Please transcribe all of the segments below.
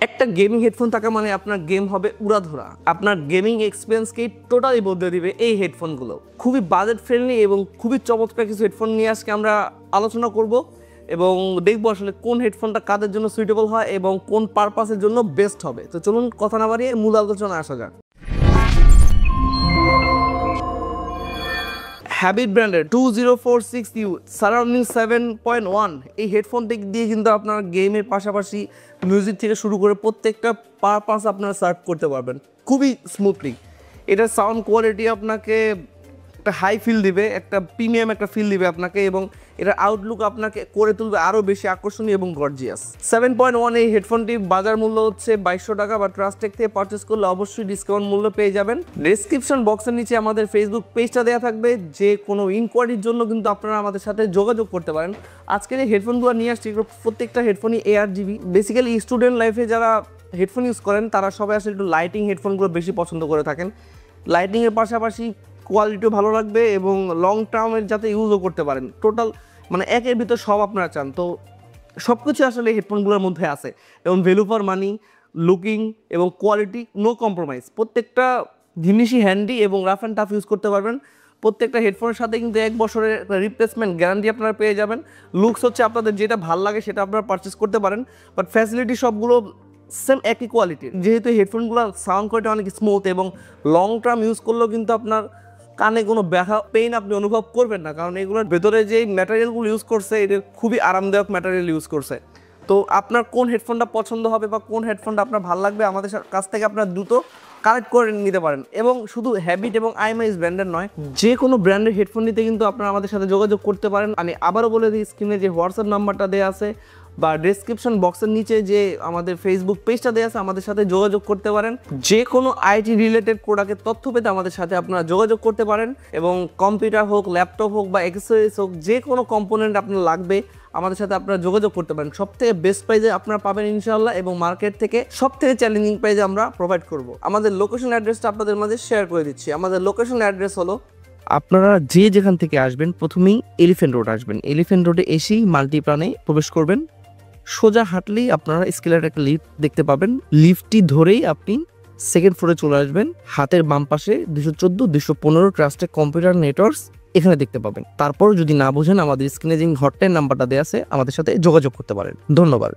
একটা gaming headphone থাকা মানে আপনার গেম হবে উড়াধুরা, আপনার গেমিং এক্সপিরিয়েন্সকেই টোটালি বদলে দিবে এই হেডফোনগুলো। খুবই বাজেট ফ্রেন্ডলি এবং খুবই চমৎকার কিছু হেডফোন নিয়ে আজকে আমরা আলোচনা করব এবং দেখবো আসলে কোন হেডফোনটা কাদের জন্য সুইটেবল হয় এবং কোন পারপাসের জন্য বেস্ট হবে। তো চলুন কথা না বাড়িয়ে মূল আলোচনা আসা যাক। হ্যাবিট ব্র্যান্ডের 2046U সারাউন্ডিং 7.1 এই হেডফোনটি দিয়ে কিন্তু আপনার গেমের পাশাপাশি মিউজিক থেকে শুরু করে প্রত্যেকটা পারপাস আপনারা সার্ভ করতে পারবেন খুবই স্মুথলি। এটার সাউন্ড কোয়ালিটি আপনাকে একটা হাই ফিল দিবে, একটা প্রিমিয়াম একটা ফিল দিবে আপনাকে, এবং এটার আউটলুক আপনাকে করে তুলবে আরও বেশি আকর্ষণীয় এবং গর্জিয়াস। 7.1 এই হেডফোনটি বাজার মূল্য হচ্ছে 2200 টাকা, বা ট্রাস্টেক থেকে পারচেস করলে অবশ্যই ডিসকাউন্ট মূল্য পেয়ে যাবেন। ডেসক্রিপশন বক্সের নিচে আমাদের ফেসবুক পেজটা দেওয়া থাকবে, যে কোনো ইনকোয়ারির জন্য কিন্তু আপনারা আমাদের সাথে যোগাযোগ করতে পারেন। আজকের এই হেডফোনগুলো নিয়ে আসছি, প্রত্যেকটা হেডফোনই ARGB। বেসিক্যালি স্টুডেন্ট লাইফে যারা হেডফোন ইউজ করেন তারা সবাই আসলে একটু লাইটিং হেডফোনগুলো বেশি পছন্দ করে থাকেন। লাইটিংয়ের পাশাপাশি কোয়ালিটিও ভালো লাগবে এবং লং টার্মের যাতে ইউজও করতে পারেন। টোটাল মানে একের ভিতর সব আপনারা চান, তো সব কিছু আসলে হেডফোনগুলোর মধ্যে আছে, এবং ভ্যালু ফর মানি, লুকিং এবং কোয়ালিটি নো কম্প্রোমাইজ। প্রত্যেকটা জিনিসই হ্যান্ডি এবং রাফ অ্যান্ড টাফ ইউজ করতে পারবেন। প্রত্যেকটা হেডফোনের সাথে কিন্তু 1 বছরের রিপ্লেসমেন্ট গ্যারান্টি আপনারা পেয়ে যাবেন। লুকস হচ্ছে আপনাদের যেটা ভালো লাগে সেটা আপনারা পারচেস করতে পারেন, বাট ফ্যাসিলিটি সবগুলো সেম একই কোয়ালিটির। যেহেতু হেডফোনগুলো সাউন্ড কোয়ালিটি অনেক স্মুথ এবং লং টার্ম ইউজ করলেও কিন্তু আপনার কানে কোনো ব্যথা পেইন আপনি অনুভব করবেন না, কারণ এগুলোর ভেতরে যে ম্যাটেরিয়ালগুলো ইউজ করছে এটা খুবই আরামদায়ক ম্যাটেরিয়াল ইউজ করছে। তো আপনার কোন হেডফোনটা পছন্দ হবে বা কোন হেডফোনটা আপনার ভালো লাগবে আমাদের কাছ থেকে আপনার দ্রুত কালেক্ট করে নিতে পারেন। এবং শুধু হ্যাবিট এবং IMIS ব্র্যান্ডের নয়, যে কোনো ব্র্যান্ডের হেডফোন নিতে কিন্তু আপনারা আমাদের সাথে যোগাযোগ করতে পারেন। আমি আবারও বলে দিই, স্ক্রিনে যে হোয়াটসঅ্যাপ নাম্বারটা দেওয়া আছে বা ডেসক্রিপশন বক্সের নিচে যে আমাদের ফেসবুক পেজটা দেওয়া আছে, আমাদের সাথে যোগাযোগ করতে পারেন। যে কোনো IT রিলেটেড প্রোডাক্টের তথ্য পেতে আমাদের সাথে আপনারা যোগাযোগ করতে পারেন, এবং কম্পিউটার হোক, ল্যাপটপ হোক বা অ্যাক্সেসরিজ হোক, যে কোনো কম্পোনেন্ট আপনার লাগবে আমাদের সাথে আপনারা যোগাযোগ করতে পারেন। সবথেকে বেস্ট প্রাইসে আপনারা পাবেন ইনশাআল্লাহ, এবং মার্কেট থেকে সবথেকে চ্যালেঞ্জিং প্রাইসে আমরা প্রোভাইড করব। আমাদের লোকেশন অ্যাড্রেসটা আপনাদের মাঝে শেয়ার করে দিচ্ছি। আমাদের লোকেশন অ্যাড্রেস হলো, আপনারা যেখান থেকে আসবেন প্রথমেই এলিফ্যান্ট রোড আসবেন। এলিফ্যান্ট রোডে এসেই মাল্টিপ্লানে প্রবেশ করবেন। সোজা হাঁটলেই আপনারা স্কেলের একটা লিফট দেখতে পাবেন। লিফটটি ধরেই আপনি সেকেন্ড ফ্লোরে চলে আসবেন। হাতের বাম পাশে 214, 215 ট্রাস্টেক কম্পিউটার নেটওয়ার্কস এখানে দেখতে পাবেন। তারপর যদি না বোঝেন, আমাদের স্ক্রিনে যে হটলাইন নাম্বারটা দেওয়া আছে আমাদের সাথে যোগাযোগ করতে পারেন। ধন্যবাদ।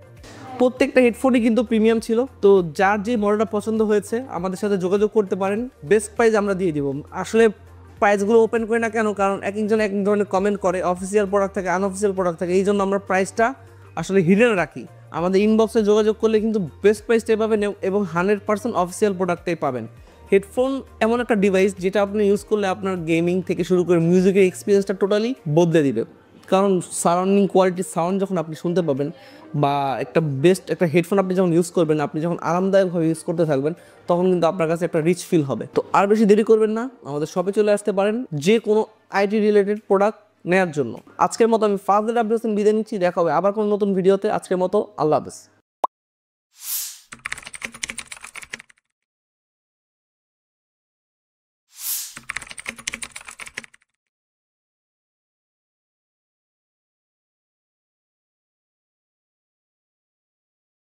প্রত্যেকটা হেডফোনই কিন্তু প্রিমিয়াম ছিল, তো যার যে মডেলটা পছন্দ হয়েছে আমাদের সাথে যোগাযোগ করতে পারেন। বেস্ট প্রাইস আমরা দিয়ে দিব। আসলে প্রাইসগুলো ওপেন করি না কেন, কারণ এক একজন এক ধরনের কমেন্ট করে, অফিসিয়াল প্রোডাক্ট থাকে, আনঅফিসিয়াল প্রোডাক্ট থাকে, এই জন্য আমরা প্রাইসটা আসলে হিডেন রাখি। আমাদের ইনবক্সে যোগাযোগ করলে কিন্তু বেস্ট প্রাইসটাই পাবেন এবং 100% অফিসিয়াল প্রোডাক্টটাই পাবেন। হেডফোন এমন একটা ডিভাইস যেটা আপনি ইউজ করলে আপনার গেমিং থেকে শুরু করে মিউজিকের এক্সপিরিয়েন্সটা টোটালি বদলে দিবে। কারণ সারাউন্ডিং কোয়ালিটির সাউন্ড যখন আপনি শুনতে পাবেন, বা একটা বেস্ট একটা হেডফোন আপনি যখন ইউজ করবেন, আপনি যখন আরামদায়কভাবে ইউজ করতে থাকবেন, তখন কিন্তু আপনার কাছে একটা রিচ ফিল হবে। তো আর বেশি দেরি করবেন না, আমাদের শপে চলে আসতে পারেন যে কোনো IT রিলেটেড প্রোডাক্ট নেওয়ার জন্য। আজকের মতো আমি ফাজল আব্দুল হোসেন বিদায় নিচ্ছি। দেখা হবে আবার কোনো নতুন ভিডিওতে। আজকের মতো আল্লাহ হাফেজ।